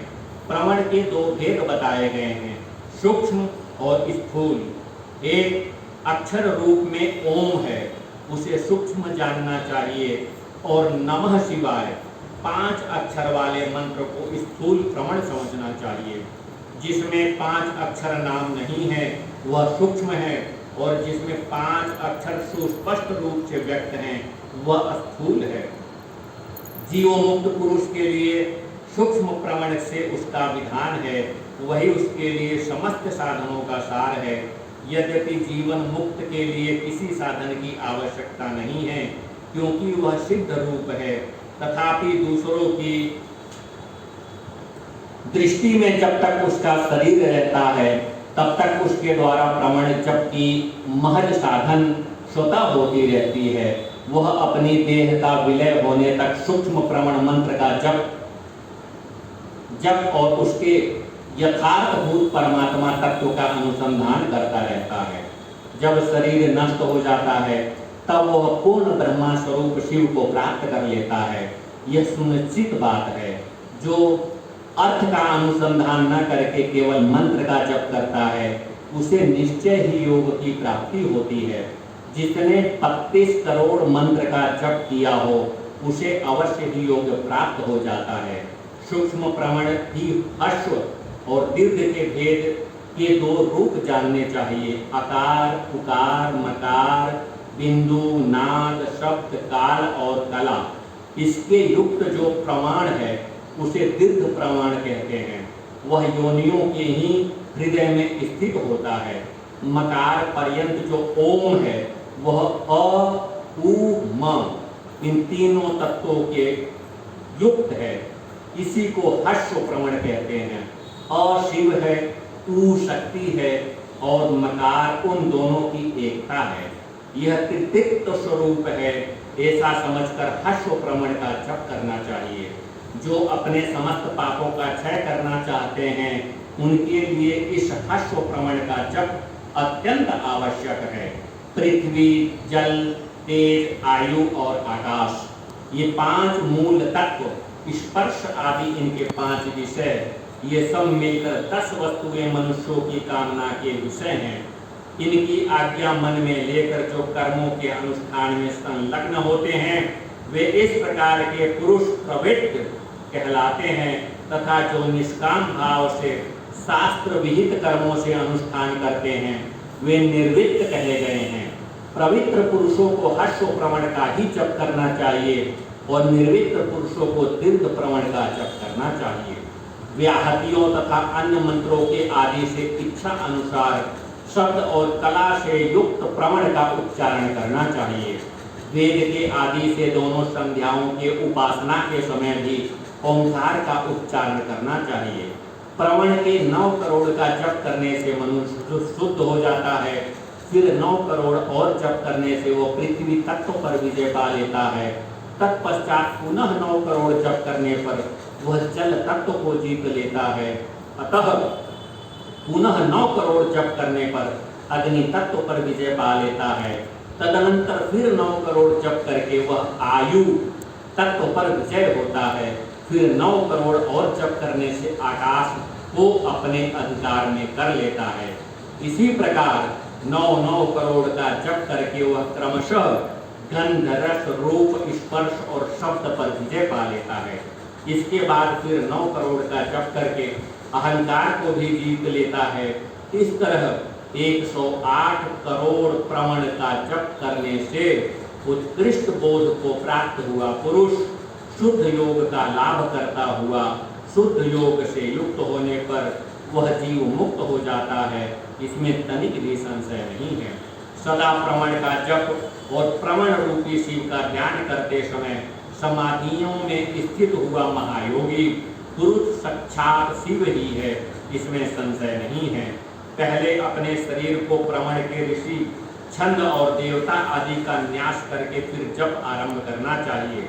प्रवण के 2 भेद बताए गए हैं, सूक्ष्म और स्थूल। एक अक्षर रूप में ओम है, उसे सूक्ष्म जानना चाहिए, और नमः शिवाय 5 अक्षर वाले मंत्र को स्थूल प्रवण समझना चाहिए। जिसमें 5 अक्षर नाम नहीं है वह सूक्ष्म है, और जिसमें 5 अक्षर सुस्पष्ट रूप से व्यक्त हैं वह स्थूल है। जीवोमुक्त पुरुष के लिए सूक्ष्म प्रवण से उसका विधान है, वही उसके लिए समस्त साधनों का सार है। यद्यपि जीवन मुक्त के लिए किसी साधन की आवश्यकता नहीं है, क्योंकि वह सिद्ध रूप है, तथापि दूसरों की दृष्टि में जब तक उसका शरीर रहता है तब तक उसके द्वारा प्रमाण जप की महज साधन स्वतः होती रहती है। वह अपनी देह का विलय होने तक सूक्ष्म प्रमाण मंत्र का जप और उसके यथार्थभूत परमात्मा तत्व का अनुसंधान करता रहता है। जब शरीर नष्ट हो जाता है तब वह पूर्ण ब्रह्मा स्वरूप शिव को प्राप्त कर लेता है। यह सुनिश्चित बात है। जो अर्थ का अनुसंधान न करके केवल मंत्र का जप करता है उसे निश्चय ही योग की प्राप्ति होती है। जिसने 32 करोड़ मंत्र का जप किया हो उसे अवश्य ही योग प्राप्त हो जाता है। सूक्ष्म प्रमाण ही ह्रस्व और दीर्घ के भेद के 2 रूप जानने चाहिए। आकार, उकार, मकार, बिंदु, नाद, शब्द, काल और कला। इसके युक्त जो प्रमाण है उसे दीर्घ प्रमाण कहते हैं। वह योनियों के ही हृदय में स्थित होता है। मकार पर्यंत जो ओम है वह अ, उ, म इन तीनों तत्वों के युक्त है। इसी को ह्रस्व प्रमाण कहते हैं। अ शिव है, उ शक्ति है और मकार उन दोनों की एकता है। यह त्रित्व स्वरूप है, ऐसा समझकर ह्रस्व प्रमाण का जप करना चाहिए। जो अपने समस्त पापों का क्षय करना चाहते हैं उनके लिए इस ह्रस्व प्रमाण का जप अत्यंत आवश्यक है। पृथ्वी, जल, तेज, आयु और आकाश, ये 5 मूल तत्व, स्पर्श आदि इनके 5 विषय, ये सब मिलकर 10 वस्तुएं मनुष्यों की कामना के विषय हैं। इनकी आज्ञा मन में लेकर जो कर्मों के अनुष्ठान में संलग्न होते हैं वे इस प्रकार के पुरुष प्रवृत्त कहलाते हैं, तथा जो निष्काम भाव से शास्त्र विहित कर्मों से अनुष्ठान करते हैं वे निर्वित्त कहे गए हैं। पवित्र पुरुषों को ह्रस्व प्रमाण का ही जप करना चाहिए और निर्वित्त पुरुषों को दीर्घ प्रमाण का जप करना चाहिए। व्याहतियों तथा अन्य मंत्रों के आदि से इच्छा अनुसार शब्द और कला से युक्त प्रमाण का उच्चारण करना चाहिए। वेद के आदि से दोनों संध्याओं के उपासना के समय भी ओंकार का उच्चारण करना चाहिए। प्रमाण के 9 करोड़ का जप करने से मनुष्य शुद्ध हो जाता है। फिर 9 करोड़ और जप करने से वो पृथ्वी तत्व पर विजय पा लेता है। तत्पश्चात पुनः 9 करोड़ जप करने पर वह जल तत्व को जीत लेता है। अतः पुनः 9 करोड़ जप करने पर अग्नि तत्व पर विजय पा लेता है। तदनंतर फिर 9 करोड़ जप करके वह आयु तत्व पर विजय होता है। फिर 9 करोड़ और जप करने से आकाश को अपने अधिकार में कर लेता है। इसी प्रकार 9 करोड़ का जप करके वह क्रमशः गंध, रस, रूप, स्पर्श और शब्द पर विजय पा लेता है। इसके बाद फिर 9 करोड़ का जप करके अहंकार को भी जीत लेता है। इस तरह 108 करोड़ प्रमाण का जप करने से उत्कृष्ट बोध को प्राप्त हुआ पुरुष शुद्ध योग का लाभ करता हुआ शुद्ध योग से युक्त होने पर वह जीव मुक्त हो जाता है। इसमें तनिक भी संशय नहीं है। सदा प्रमाण का जप और प्रमाण रूपी शिव का ध्यान करते समय समाधियों में स्थित हुआ महायोगी पुरुष साक्षात शिव ही है, इसमें संशय नहीं है। पहले अपने शरीर को प्रमाण के ऋषि, छंद और देवता आदि का न्यास करके फिर जप आरंभ करना चाहिए।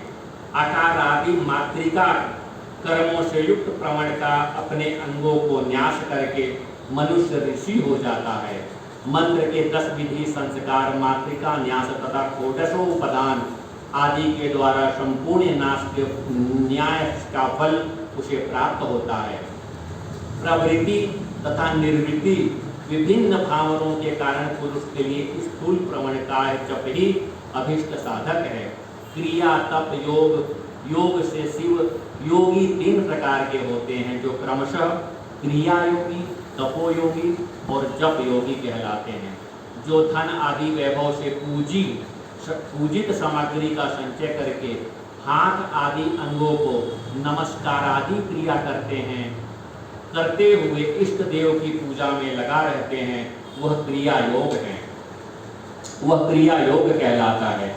आकार आदि मात्रिका कर्मों से युक्त प्रमाण का अपने अंगों को न्यास करके मनुष्य ऋषि हो जाता है। मंत्र के 10 विधि संस्कार, मात्रिका न्यास तथा षोडशोपदान आदि के द्वारा संपूर्ण नाश के न्याय का फल उसे प्राप्त होता है। प्रवृत्ति तथा निर्वृत्ति विभिन्न भावों के कारण पुरुष के लिए स्थूल प्रमाण का जप ही अभिष्ट साधक है। क्रिया, तप, योग से शिव योगी 3 प्रकार के होते हैं, जो क्रमशः क्रिया योगी, तपोयोगी और जप योगी कहलाते हैं। जो धन आदि वैभव से पूजित सामग्री का संचय करके हाथ आदि अंगों को नमस्कार आदि क्रिया करते हुए इष्ट देव की पूजा में लगा रहते हैं, वह क्रिया योग है, वह क्रिया योग कहलाता है।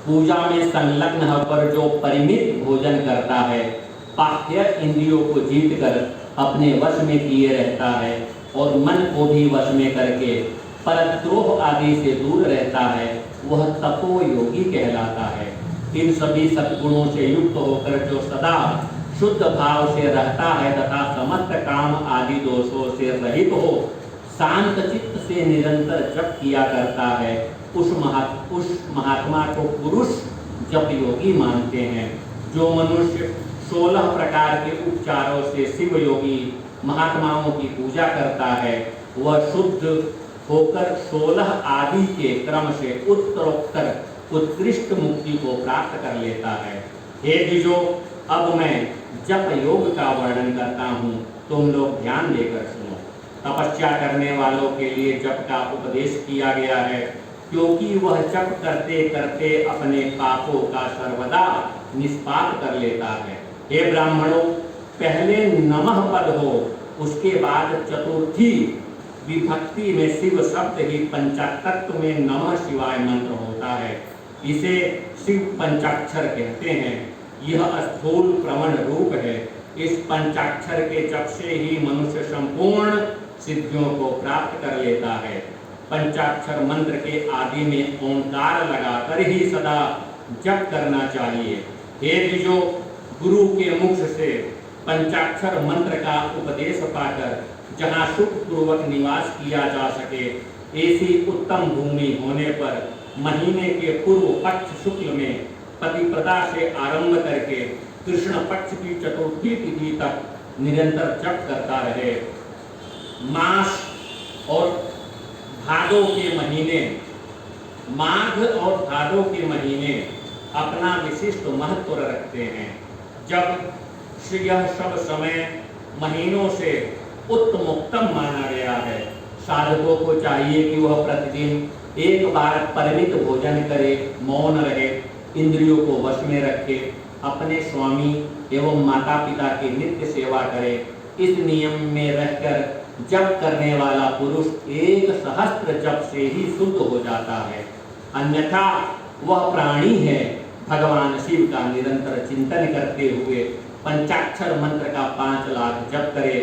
पूजा में संलग्न होकर जो परिमित भोजन करता है, बाह्य इंद्रियों को जीतकर अपने वश में किए रहता है और मन को भी वश में करके परद्रोह आदि से दूर रहता है, वह तपो योगी कहलाता है। इन सभी सद्गुणों से युक्त होकर जो सदा शुद्ध भाव से रहता है तथा समस्त काम आदि दोषों से रहित हो शांत चित्त से निरंतर जप किया करता है, उस महात्मा को पुरुष जप योगी मानते हैं। जो मनुष्य 16 प्रकार के उपचारों से शिव योगी महात्माओं की पूजा करता है, वह शुद्ध होकर 16 आदि के क्रम से उत्तरोत्तर उत्कृष्ट मुक्ति को प्राप्त कर लेता है। हे द्विजो, अब मैं जप योग का वर्णन करता हूँ, तुम लोग ध्यान देकर सुनो। तपस्या करने वालों के लिए जप का उपदेश किया गया है, क्योंकि वह जप करते करते अपने पापों का सर्वदा निष्पात कर लेता है। हे ब्राह्मणों, पहले नमः पद हो, उसके बाद चतुर्थी विभक्ति में शिव शब्द ही पंचातत्व में नमः शिवाय मंत्र होता है। इसे शिव पंचाक्षर कहते हैं। यह स्थूल प्रवण रूप है। इस पंचाक्षर के जप से ही मनुष्य संपूर्ण सिद्धियों को प्राप्त कर लेता है। पंचाक्षर मंत्र के आदि में ओंकार लगाकर ही सदा जप करना चाहिए। हे द्विजो, गुरु के मुख से पंचाक्षर मंत्र का उपदेश पाकर जहाँ सुख पूर्वक निवास किया जा सके, ऐसी उत्तम भूमि होने पर महीने के पूर्व पक्ष शुक्ल में पतिप्रदा से आरंभ करके कृष्ण पक्ष की चतुर्थी तिथि तक निरंतर जप करता रहे। मास और भादों के महीने, माघ और भादों के महीने अपना विशिष्ट महत्व रखते हैं। जब यह सब समय महीनों से उत्तमोत्तम माना गया है। साधकों को चाहिए कि वह प्रतिदिन एक बार परिमित भोजन करे, मौन रहे, इंद्रियों को वश में रखे, अपने स्वामी एवं माता पिता की नित्य सेवा करे। इस नियम में रहकर जप करने वाला पुरुष 1 सहस्त्र जप से ही शुद्ध हो जाता है। अन्यथा वह प्राणी है। भगवान शिव का निरंतर चिंतन करते हुए पंचाक्षर मंत्र का 5 लाख जप करे।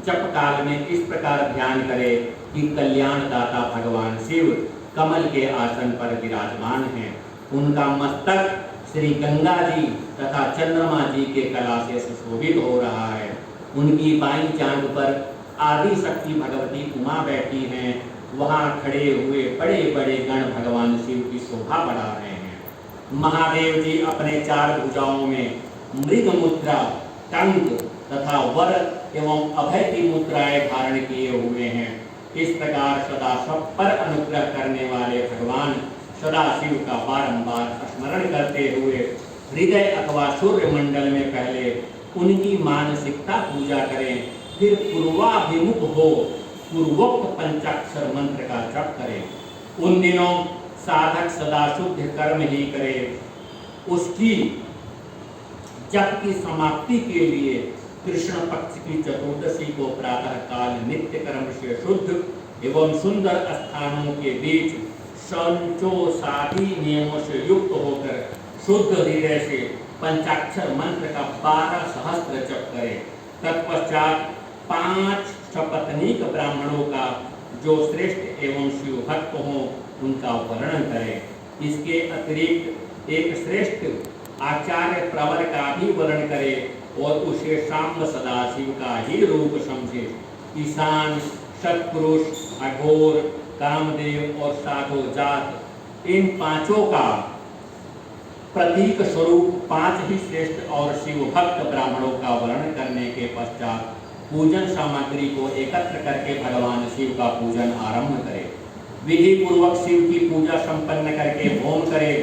जप काल में इस प्रकार ध्यान करे कि कल्याणदाता भगवान शिव कमल के आसन पर विराजमान हैं। उनका मस्तक श्री गंगा जी तथा चंद्रमा जी के कला से सुशोभित हो रहा है। उनकी बाईं जांघ पर आदि शक्ति भगवती उमा बैठी हैं। वहां खड़े हुए बड़े बड़े गण भगवान शिव की शोभा बढ़ा रहे हैं। महादेव जी अपने 4 भुजाओं में मृग मुद्रा, टंक तथा वर एवं अभय की मुद्राएं धारण किए हुए हैं। इस प्रकार सदा सब पर अनुग्रह करने वाले भगवान सदाशिव का बारंबार स्मरण करते हुए हृदय अथवा सूर्य मंडल में पहले उनकी मानसिकता पूजा करें, फिर पूर्वाभिमुख हो पूर्वोक्त पंचाक्षर मंत्र का जप करें। उन दिनों साधक सदा शुद्ध कर्म ही करे। उसकी जप की समाप्ति के लिए कृष्ण पक्ष की चतुर्दशी को प्रातः काल नित्य कर्म से शुद्ध एवं सुंदर स्थानों के बीच संचोषादि नियमों से युक्त होकर शुद्ध हृदय से पंचाक्षर मंत्र का 12 सहस्त्र जप करें। तत्पश्चात 5 सपत्नीक ब्राह्मणों का जो श्रेष्ठ एवं शिव भक्त हों उनका वर्णन करें। इसके अतिरिक्त एक श्रेष्ठ आचार्य प्रवर का भी वर्णन करे और उसे साम्ब सदाशिव का ही रूप समझे। ईशान, सत्पुरुष, अघोर, कामदेव और साधो जात, इन 5 का प्रतीक स्वरूप 5 ही श्रेष्ठ और शिव भक्त ब्राह्मणों का वर्णन करने के पश्चात पूजन सामग्री को एकत्र करके भगवान शिव का पूजन आरंभ करे। विधि पूर्वक शिव की पूजा संपन्न करके होम करे।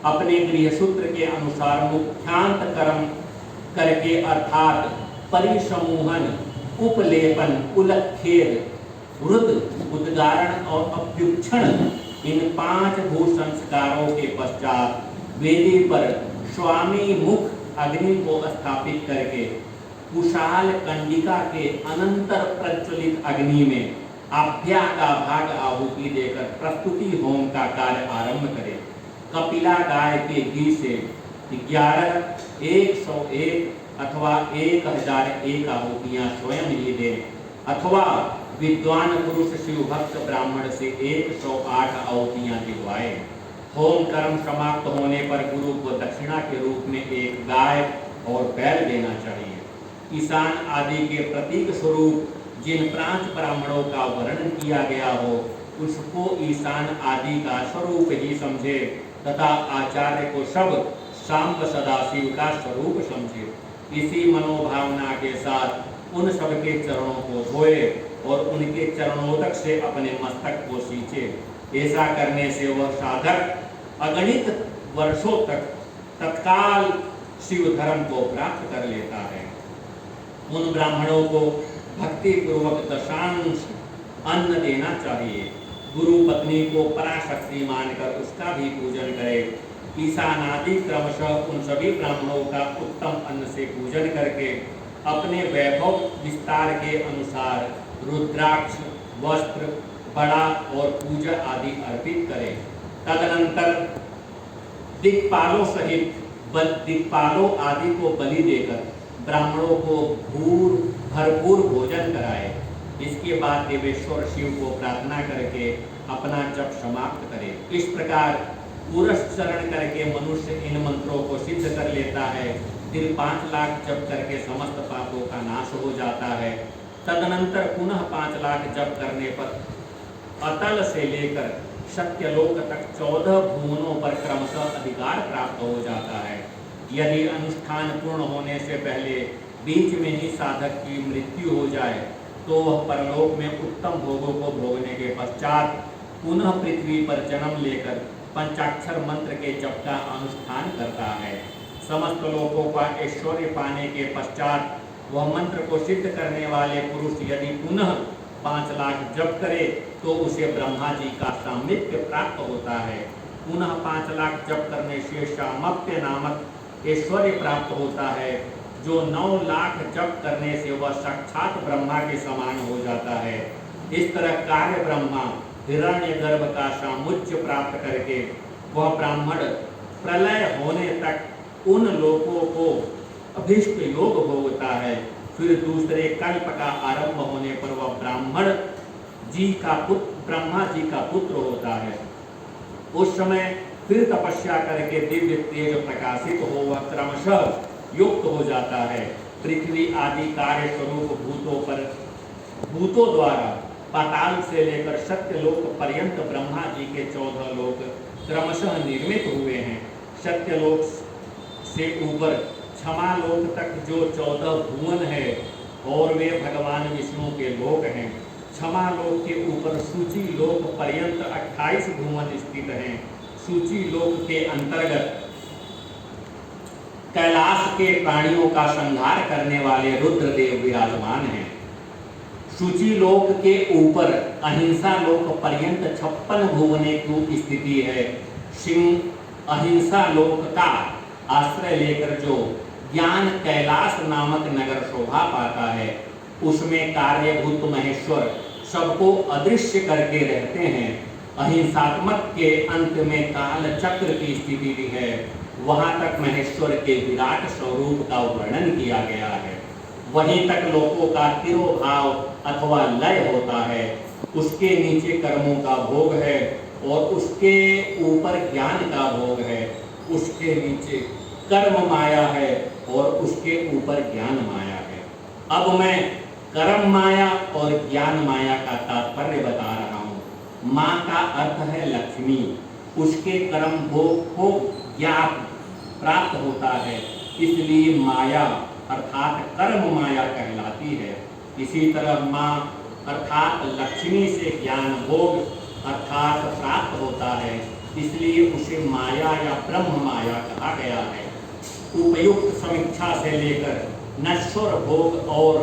अपने गृह सूत्र के अनुसार मुख्यांत कर्म करके अर्थात परिसमूहन, उपलेपन, उलखेर, वृत, उद्गारण और अभ्युक्षण, इन 5 भू संस्कारों के पश्चात वेदी पर स्वामी मुख अग्नि को स्थापित करके कुशाल कंडिका के अनंतर प्रज्वलित अग्नि में आभ्या का भाग आहुति देकर प्रस्तुति होम का कार्य आरंभ करे। कपिला गाय के घी से 11 101 अथवा 1001 आहुतियां स्वयं ही दे, अथवा विद्वान पुरुष शिव भक्त ब्राह्मण से 108 आहुतियां दिलवाए। होम कर्म समाप्त होने पर गुरु को दक्षिणा के रूप में एक गाय और बैल देना चाहिए। ईशान आदि के प्रतीक स्वरूप जिन 5 ब्राह्मणों का वर्णन किया गया हो, उसको ईशान आदि का स्वरूप ही समझे तथा आचार्य को सब सांब सदाशिव का स्वरूप समझे। इसी मनोभावना के साथ उन सबके चरणों को धोए और उनके चरणोदक से अपने मस्तक को सींचे। ऐसा करने से वह साधक अगणित वर्षों तक तत्काल शिव धर्म को प्राप्त कर लेता है। उन ब्राह्मणों को भक्ति पूर्वक दशांश अन्न देना चाहिए। गुरु पत्नी को पराशक्ति मानकर उसका भी पूजन करे। ईशानादि क्रमशः उन सभी ब्राह्मणों का उत्तम अन्न से पूजन करके अपने वैभव विस्तार के अनुसार रुद्राक्ष, वस्त्र, बड़ा और पूजा आदि अर्पित करें। तदनंतर दिक्पालों सहित दिक्पालों आदि को बलि देकर ब्राह्मणों को भरपूर भोजन कराए। इसके बाद देवेश्वर शिव को प्रार्थना करके अपना जप समाप्त करे। इस प्रकार पुरस्चरण करके मनुष्य इन मंत्रों को सिद्ध कर लेता है। फिर 5 लाख जप करके समस्त पापों का नाश हो जाता है। तदनंतर पुनः 5 लाख जप करने पर अतल से लेकर सत्यलोक तक 14 भुवनों पर क्रमशः अधिकार प्राप्त हो जाता है। यदि अनुष्ठान पूर्ण होने से पहले बीच में ही साधक की मृत्यु हो जाए तो वह परलोक में उत्तम भोगों को भोगने के पश्चात पुनः पृथ्वी पर जन्म लेकर पंचाक्षर मंत्र के जप का अनुष्ठान करता है। समस्त लोगों का ऐश्वर्य पाने के पश्चात वह मंत्र को सिद्ध करने वाले पुरुष यदि पुनः 5 लाख जप करे तो उसे ब्रह्मा जी का सामीप्य प्राप्त होता है। पुनः 5 लाख जप करने से सामप्य नामक ऐश्वर्य प्राप्त होता है, जो 9 लाख जप करने से वह साक्षात ब्रह्मा के समान हो जाता है। इस तरह कार्य ब्रह्मा हिरण्यगर्भ का सामुच्य प्राप्त करके वह ब्राह्मण प्रलय होने तक उन लोगों को अभीष्ट योग भोगता है। फिर दूसरे कल्प का आरंभ होने पर वह ब्रह्मा जी का पुत्र होता है। उस समय फिर तपस्या करके दिव्य तेज प्रकाशित हो वह क्रमशः युक्त हो जाता है। पृथ्वी आदि कार्य स्वरूप भूतों द्वारा पाताल से लेकर सत्यलोक पर्यंत ब्रह्मा जी के 14 लोक क्रमशः निर्मित हुए हैं। सत्यलोक से ऊपर क्षमा लोक तक जो 14 भुवन है और वे भगवान विष्णु के लोक हैं। क्षमा लोक के ऊपर सूची लोक पर्यंत 28 भुवन स्थित हैं। सूची लोक के अंतर्गत कैलाश के प्राणियों का संहार करने वाले रुद्रदेव विराजमान हैं। सूची लोक के ऊपर अहिंसा लोक पर्यंत 56 भुवने की स्थिति है। सिंह अहिंसा लोक का आश्रय लेकर जो ज्ञान कैलाश नामक नगर शोभा पाता है, उसमें कार्यभूत महेश्वर सबको अदृश्य करके रहते हैं। अहिंसात्मक के अंत में काल चक्र की स्थिति भी है। वहां तक महेश्वर के विराट स्वरूप का वर्णन किया गया है। वहीं तक लोगों का तिरोभाव अथवा लय होता है। उसके नीचे कर्मों का भोग है और उसके ऊपर ज्ञान का भोग है। उसके नीचे कर्म माया है और उसके ऊपर ज्ञान माया है। अब मैं कर्म माया और ज्ञान माया का तात्पर्य बता रहा हूँ। माँ का अर्थ है लक्ष्मी। उसके कर्म भोग को ज्ञान प्राप्त होता है, इसलिए माया अर्थात कर्म माया कहलाती है। इसी तरह माँ अर्थात लक्ष्मी से ज्ञान भोग अर्थात प्राप्त होता है, इसलिए उसे माया या ब्रह्म माया कहा गया है। उपयुक्त समीक्षा से लेकर नश्वर भोग और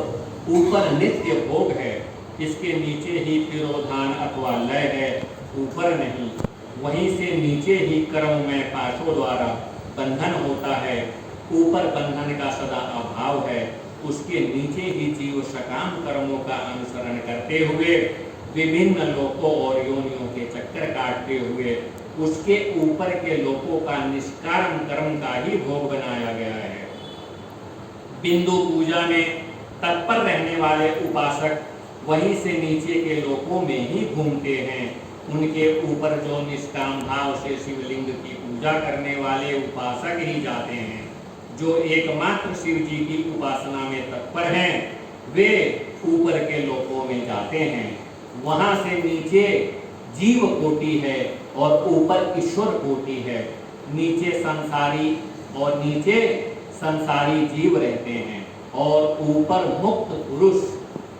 ऊपर नित्य भोग है। इसके नीचे ही तिरोधान अथवा लय है, ऊपर नहीं। वहीं से नीचे ही कर्म में पाशों द्वारा बंधन होता है। ऊपर बंधन का सदा अभाव है। उसके नीचे ही जीव सकाम कर्मों का अनुसरण करते हुए विभिन्न लोकों और योनियों के चक्कर काटते हुए उसके ऊपर के लोकों का निष्काम कर्म का ही भोग बनाया गया है। बिंदु पूजा में तत्पर रहने वाले उपासक वहीं से नीचे के लोकों में ही घूमते हैं। उनके ऊपर जो निष्काम भाव से शिवलिंग की पूजा करने वाले उपासक ही जाते हैं। जो एकमात्र शिव जी की उपासना में तत्पर हैं, वे ऊपर के लोकों में जाते हैं। वहां से नीचे जीव कोटि है और ऊपर ईश्वर कोटि है। नीचे संसारी जीव रहते हैं और ऊपर मुक्त पुरुष।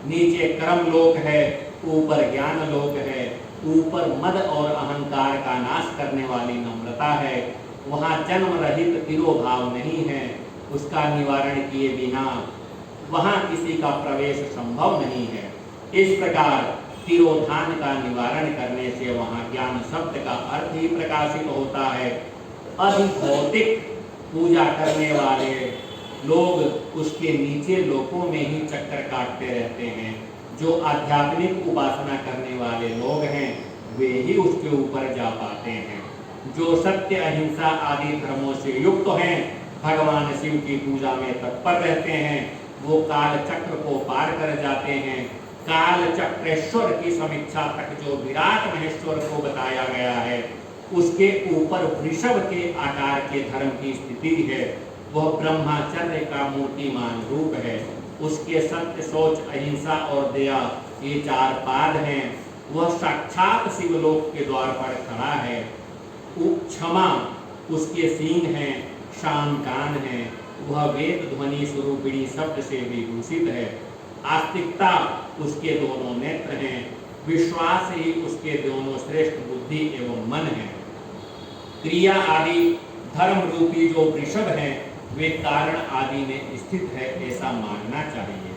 नीचे कर्म लोक है, ऊपर ज्ञान लोक है। ऊपर मद और अहंकार का नाश करने वाली नम्रता है। वहाँ जन्म रहित तिरोभाव नहीं है, उसका निवारण किए बिना वहाँ किसी का प्रवेश संभव नहीं है। इस प्रकार तिरोधान का निवारण करने से वहाँ ज्ञान शब्द का अर्थ ही प्रकाशित होता है। अधिभौतिक पूजा करने वाले लोग उसके नीचे लोकों में ही चक्कर काटते रहते हैं। जो आध्यात्मिक उपासना करने वाले लोग हैं, वे ही उसके ऊपर जा पाते हैं। जो सत्य अहिंसा आदि धर्मों से युक्त हैं, भगवान शिव की पूजा में तत्पर रहते हैं, वो काल चक्र को पार कर जाते हैं। काल चक्रेश्वर की समीक्षा तक जो विराट महेश्वर को बताया गया है, उसके ऊपर वृषभ के आकार के धर्म की स्थिति है। वह ब्रह्मचर्य का मूर्तिमान रूप है। उसके सत्य, सोच, अहिंसा और दया ये चार पाद हैं। वह साक्षात शिवलोक के द्वार पर खड़ा है। क्षमा उसके सींग हैं, शान कान है। वह वेद ध्वनि स्वरूपिणी शब्द से विभूषित है। आस्तिकता उसके दोनों नेत्र हैं। विश्वास ही उसके दोनों श्रेष्ठ बुद्धि एवं मन है। क्रिया आदि धर्म रूपी जो वृषभ हैं, वे कारण आदि में स्थित है, ऐसा मानना चाहिए।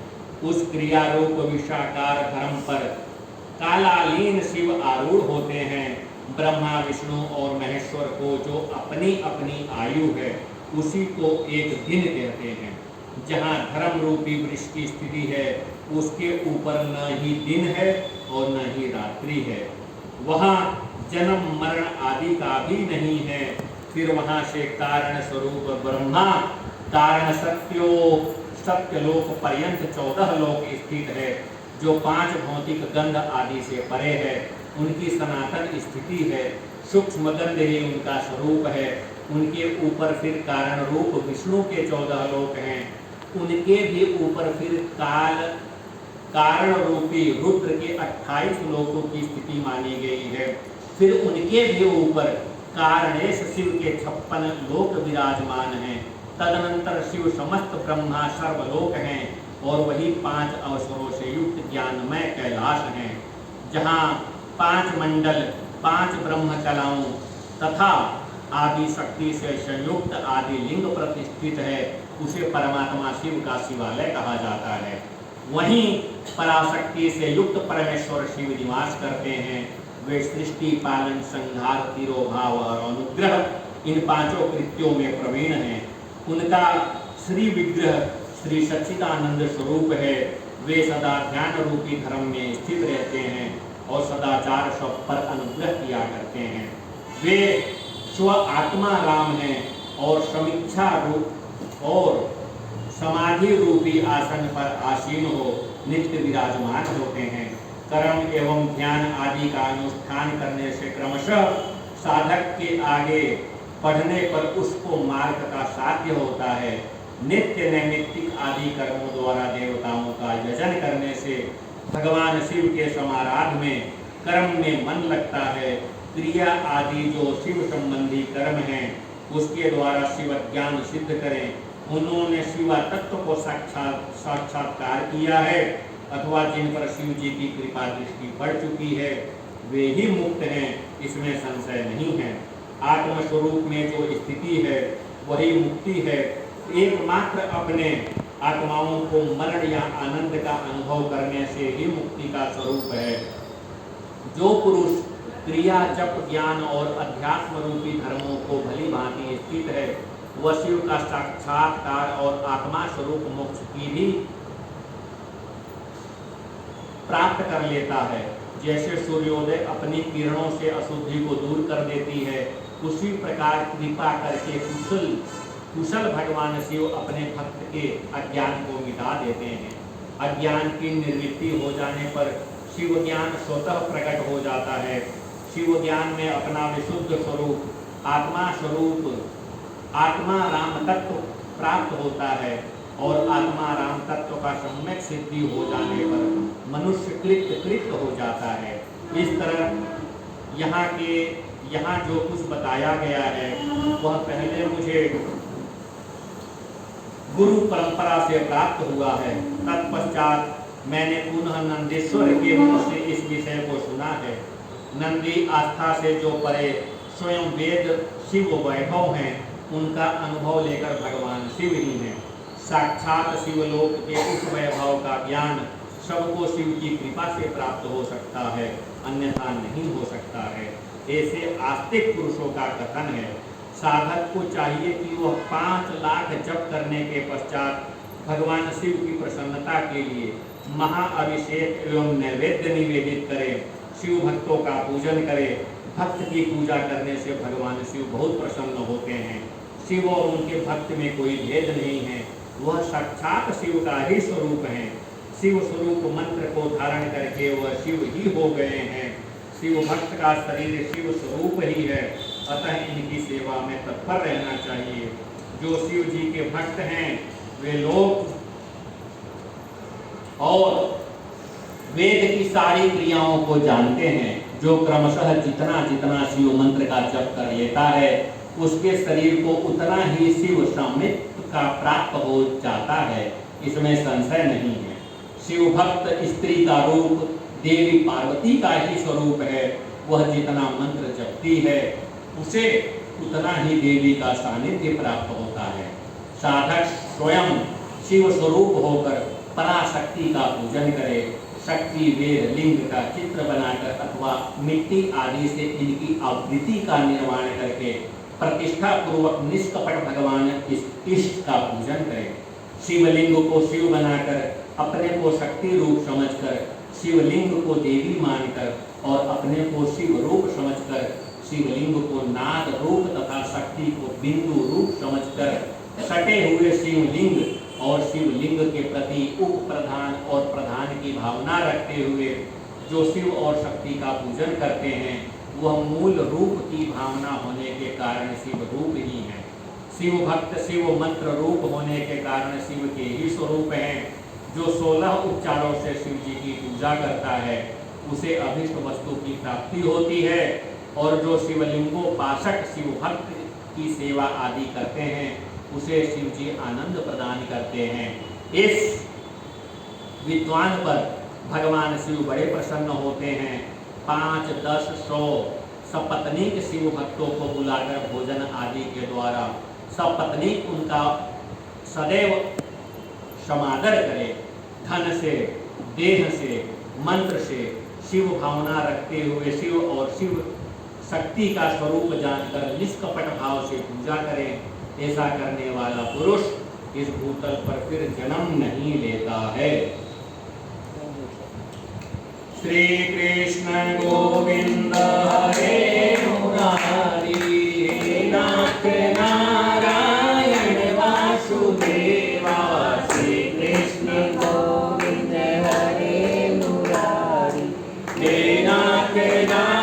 उस क्रिया रूप विषाकार धर्म पर कालालीन शिव आरूढ़ होते हैं। ब्रह्मा, विष्णु और महेश्वर को जो अपनी अपनी आयु है, उसी को एक दिन कहते हैं। जहाँ धर्म रूपी वृक्ष की स्थिति है, उसके ऊपर न ही दिन है और न ही रात्रि है। वहाँ जन्म मरण आदि का भी नहीं है। फिर वहाँ से कारण स्वरूप ब्रह्मा कारण सत्यलोक पर्यंत 14 लोक स्थित है, जो 5 भौतिक गंध आदि से परे है। उनकी सनातन स्थिति है। सूक्ष्म गंध ही उनका स्वरूप है। उनके ऊपर फिर कारण रूप विष्णु के 14 लोक हैं। उनके भी ऊपर फिर कारण रूपी रुद्र के 28 लोकों की स्थिति मानी गई है। फिर उनके भी ऊपर कारणेश शिव के 56 लोक विराजमान हैं। तदनंतर शिव समस्त ब्रह्मा सर्वलोक हैं और वही 5 अवसरों से युक्त ज्ञानमय कैलाश हैं, जहाँ 5 मंडल, 5 ब्रह्म कलाओं तथा आदि शक्ति से संयुक्त आदि लिंग प्रतिष्ठित है। उसे परमात्मा शिव का शिवालय कहा जाता है। वहीं पराशक्ति से युक्त परमेश्वर शिव निवास करते हैं। वे सृष्टि, पालन, संहार, तिरोभाव और अनुग्रह इन 5 कृत्यों में प्रवीण हैं। उनका श्री विग्रह श्री सच्चिदानंद स्वरूप है। वे सदा ध्यान रूपी धर्म में स्थित रहते हैं और सदाचार सब पर अनुग्रह किया करते हैं। वे स्व आत्मा राम हैं और समीक्षा रूप और समाधि रूपी आसन पर आसीन हो नित्य विराजमान होते हैं। कर्म एवं ध्यान आदि का अनुष्ठान करने से क्रमशः साधक के आगे बढ़ने पर उसको मार्ग का साध्य होता है। नित्य नैमित्तिक आदि कर्मों द्वारा देवताओं का यजन करने से भगवान शिव के समाराध में कर्म में मन लगता है। क्रिया आदि जो शिव संबंधी कर्म हैं, उसके द्वारा शिव ज्ञान सिद्ध करें, उन्होंने शिवा तत्व को साक्षात्कार किया है अथवा जिन पर शिव जी की कृपा दृष्टि पड़ चुकी है, वे ही मुक्त हैं, इसमें संशय नहीं है। आत्मस्वरूप में जो स्थिति है वही मुक्ति है। एकमात्र अपने आत्माओं को मरण या आनंद का अनुभव करने से ही मुक्ति का स्वरूप है। जो पुरुष क्रिया, जप, ज्ञान और अध्यात्म रूपी धर्मों को भली भांति स्थित है, वह शिव का साक्षात्कार और आत्मा स्वरूप मोक्ष की भी प्राप्त कर लेता है। जैसे सूर्योदय अपनी किरणों से अशुद्धि को दूर कर देती है, उसी प्रकार कृपा करके कुशल भगवान शिव अपने भक्त के अज्ञान को मिटा देते हैं। अज्ञान की निर्वृत्ति हो जाने पर शिव ज्ञान स्वतः प्रकट हो जाता है। शिव ज्ञान में अपना विशुद्ध स्वरूप आत्मा राम तत्व प्राप्त होता है और आत्मा राम तत्व का सम्यक सिद्धि हो जाने पर मनुष्य कृत हो जाता है। इस तरह यहाँ जो कुछ बताया गया है वह पहले मुझे गुरु परंपरा से प्राप्त हुआ है। तत्पश्चात मैंने पुनः नंदीश्वर के मुख से इस विषय को सुना है। नंदी आस्था से जो परे स्वयं वेद शिव वैभव हैं, उनका अनुभव लेकर भगवान शिव ही हैं। साक्षात शिवलोक के उस वैभव का ज्ञान सबको शिव की कृपा से प्राप्त हो सकता है, अन्यथा नहीं हो सकता है। ऐसे आस्तिक पुरुषों का कथन है। साधक को चाहिए कि वह 5 लाख जप करने के पश्चात भगवान शिव की प्रसन्नता के लिए महाअभिषेक एवं नैवेद्य निवेदित करे, शिव भक्तों का पूजन करे। भक्त की पूजा करने से भगवान शिव बहुत प्रसन्न होते हैं। शिव और उनके भक्त में कोई भेद नहीं है, वह साक्षात शिव का ही स्वरूप है। शिव स्वरूप मंत्र को धारण करके वह शिव ही हो गए हैं। शिव भक्त का शरीर शिव स्वरूप ही है, अतः इनकी सेवा में तत्पर रहना चाहिए। जो शिव जी के भक्त हैं वे लोग और वेद की सारी क्रियाओं को जानते हैं। जो क्रमशः जितना जितना शिव मंत्र का जप कर लेता है, उसके शरीर को उतना ही शिव सामित्व का प्राप्त हो जाता है, इसमें संशय नहीं है। शिव भक्त स्त्री का रूप देवी पार्वती का ही स्वरूप है। वह जितना मंत्र जपती है उसे उतना ही देवी का सानिध्य प्राप्त होता है। साधक स्वयं शिव स्वरूप होकर पराशक्ति का पूजन करे। शक्ति वेद लिंग का चित्र बनाकर अथवा मिट्टी आदि से इनकी आवृत्ति का निर्माण करके प्रतिष्ठा पूर्वक निष्कपट भगवान इष्ट का पूजन करे। शिवलिंग को शिव बनाकर अपने को शक्ति रूप समझकर, शिवलिंग को देवी मानकर और अपने को शिव रूप समझकर, शिवलिंग को नाग रूप तथा शक्ति को बिंदु रूप समझकर सटे हुए शिवलिंग और शिवलिंग के प्रति उप प्रधान और प्रधान की भावना रखते हुए जो शिव और शक्ति का पूजन करते हैं, वह मूल रूप की भावना होने के कारण शिव रूप ही है। शिव भक्त शिव मंत्र रूप होने के कारण शिव के ही स्वरूप हैं। जो 16 उपचारों से शिव जी की पूजा करता है उसे अभिष्ट वस्तु की प्राप्ति होती है, और जो शिवलिंगोपासक शिव भक्त की सेवा आदि करते हैं उसे शिव जी आनंद प्रदान करते हैं। इस विद्वान पर भगवान शिव बड़े प्रसन्न होते हैं। 5, 10, 100 सपत्नीक शिव भक्तों को बुलाकर भोजन आदि के द्वारा सपत्नीक उनका सदैव समादर करे। धन से, देह से, मंत्र से शिव भावना रखते हुए शिव और शिव शक्ति का स्वरूप जानकर निष्कपट भाव से पूजा करें। ऐसा करने वाला पुरुष इस भूतल पर फिर जन्म नहीं लेता है। श्री कृष्ण गोविंद हरे मुरारी, नाथ नारायण वासुदेवा। श्री कृष्ण गोविंद हरे मुरारी, हे नाथ नारायण